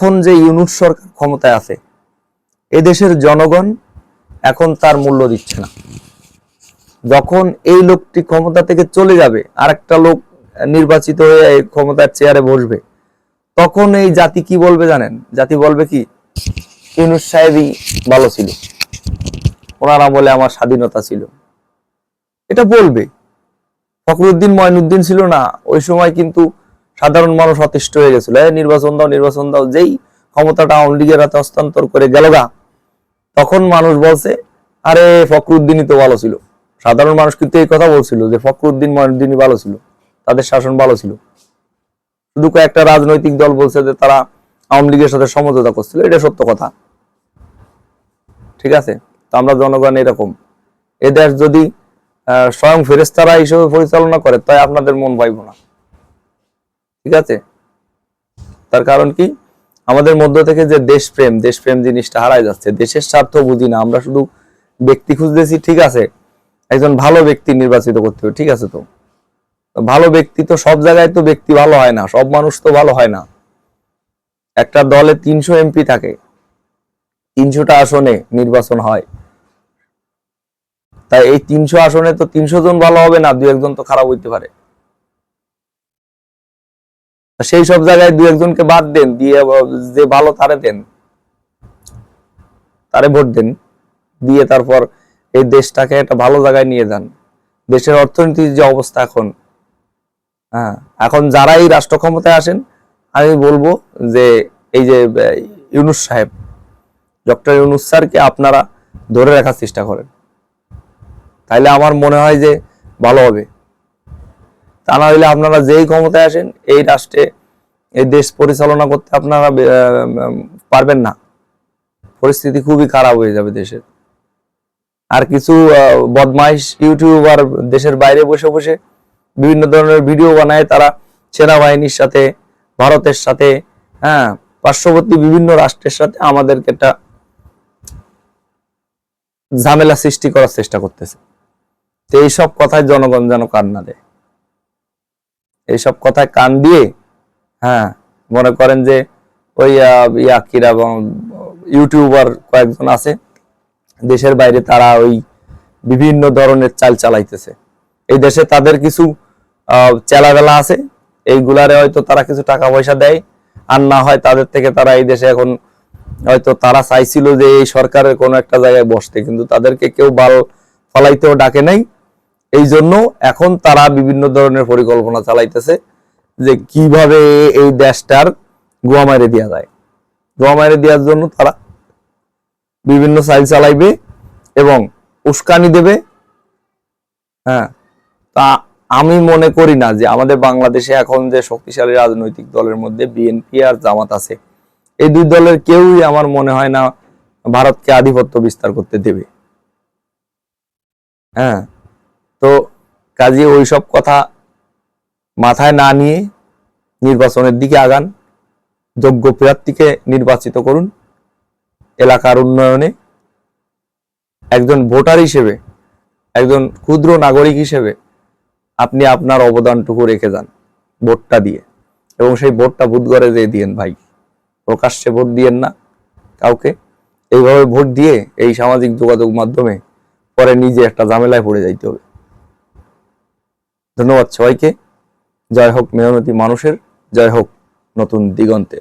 এখন যে ইউনূস সরকার ক্ষমতায় আছে, এদেশের জনগণ এখন তার মূল্য দিচ্ছে না। যখন এই লোকটি ক্ষমতা থেকে চলে যাবে, আরেকটা লোক নির্বাচিত হয়ে এই ক্ষমতার চেয়ারে বসবে, তখন এই জাতি কি বলবে জানেন? জাতি বলবে কি, ইউনূস সাহেবই ভালো ছিল, ওনার আমলে আমার স্বাধীনতা ছিল, এটা বলবে। ফখরুদ্দিন মঈনুদ্দিন ছিল না ওই সময়, কিন্তু সাধারণ মানুষ অতিষ্ঠ হয়ে গেছিল, নির্বাচন দাও নির্বাচন দাও। যেই ক্ষমতাটা আওয়ামী লীগের হাতে হস্তান্তর করে গেল গা, তখন মানুষ বলছে আরে ফখরুদ্দিনই তো ভালো ছিল। সাধারণ মানুষ কিন্তু এই কথা বলছিল যে ফখরুদ্দিন মঈনুদ্দিনই ভালো ছিল, তাদের শাসন ভালো ছিল। শুধু কয়েকটা রাজনৈতিক দল বলছে যে তারা আওয়ামী লীগের সাথে সমঝোতা করছিল, এটা সত্য কথা। ঠিক আছে, তো আমরা জনগণ এরকম। এ দেশ যদি স্বয়ং ফেরেশতারা হিসেবে পরিচালনা করে, তাই আপনাদের মন পাইব না। ঠিক আছে, তার কারণ কি, আমাদের মধ্য থেকে যে দেশপ্রেম জিনিসটা হারাই যাচ্ছে। দেশের স্বার্থ বুঝি না, আমরা শুধু ব্যক্তি খুঁজতেছি। ঠিক আছে, একজন ভালো ব্যক্তি নির্বাচিত করতে হবে, ঠিক আছে। তো ভালো ব্যক্তি তো সব জায়গায় তো ব্যক্তি ভালো হয় না, সব মানুষ তো ভালো হয় না। একটা দলে 300 এমপি থাকে, 300টা আসনে নির্বাচন হয়, তাই এই 300 আসনে তো 300 জন ভালো হবে না, 2-1 তো খারাপ হইতে পারে। সেই সব জায়গায় 2-1জনকে বাদ দেন, দিয়ে যে ভালো তারে দেন, তারে ভোট দেন, দিয়ে তারপর এই দেশটাকে একটা ভালো জায়গায় নিয়ে যান। দেশের অর্থনীতির যে অবস্থা এখন, এখন যারাই রাষ্ট্র ক্ষমতায় আসেন, আমি বলবো যে এই যে ইউনূস সাহেব, ডক্টর ইউনূস স্যারকে আপনারা ধরে রাখার চেষ্টা করেন, তাইলে আমার মনে হয় যে ভালো হবে। তা না হইলে আপনারা যেই ক্ষমতায় আসেন, এই রাষ্ট্রে এই দেশ পরিচালনা করতে আপনারা পারবেন না। পরিস্থিতি খুবই খারাপ হয়ে যাবে দেশের। আর কিছু বদমাইশ ইউটিউবার দেশের বাইরে বসে বসে বিভিন্ন ধরনের ভিডিও বানায়, তারা সেনাবাহিনীর সাথে, ভারতের সাথে, পার্শ্ববর্তী বিভিন্ন রাষ্ট্রের সাথে আমাদেরকে একটা ঝামেলা সৃষ্টি করার চেষ্টা করতেছে। তো এইসব কথায় জনগণ যেন কান না দেয়। এইসব কথায় কান দিয়ে মনে করেন যে ওই ইয়াকিরা ইউটিউবার কয়েকজন আছে দেশের বাইরে, তারা ওই বিভিন্ন ধরনের চাল চালাইতেছে। এই দেশে তাদের কিছু চেলাবেলা আছে, এইগুলারে হয়তো তারা কিছু টাকা পয়সা দেয়, আর না হয় তাদের থেকে তারা এই দেশে এখন হয়তো তারা চাইছিল যে এই সরকারের কোনো একটা জায়গায় বসতে, কিন্তু তাদেরকে কেউ বাল ফলাইতেও ডাকে নাই। এই জন্য এখন তারা বিভিন্ন ধরনের পরিকল্পনা চালাইতেছে যে কিভাবে এই দেশটার গোয়া মাইরে দেওয়া যায়। গোয়া মাইরে দেওয়ার জন্য তারা বিভিন্ন চাল চালাইবে এবং উস্কানি দেবে। তা আমি মনে করি না যে আমাদের বাংলাদেশে এখন যে শক্তিশালী রাজনৈতিক দলের মধ্যে বিএনপি আর জামাত আছে, এই দুই দলের কেউই আমার মনে হয় না ভারতকে আধিপত্য বিস্তার করতে দেবে। তো কাজে ওইসব কথা মাথায় না নিয়ে নির্বাচনের দিকে আগান, যোগ্য প্রার্থীকে নির্বাচিত করুন। এলাকার উন্নয়নে একজন ভোটার হিসেবে, একজন ক্ষুদ্র নাগরিক হিসেবে আপনি আপনার অবদানটুকু রেখে যান ভোটটা দিয়ে, এবং সেই ভোটটা বুথ ঘরে যেয়ে দিয়েন ভাই। প্রকাশ্যে ভোট দিয়েন না কাউকে। এইভাবে ভোট দিয়ে এই সামাজিক যোগাযোগ মাধ্যমে পরে নিজে একটা ঝামেলায় পড়ে যাইতে হবে। ধন্যবাদ সবাইকে। জয় হোক মেহনতি মানুষের, জয় হোক নতুন দিগন্তে।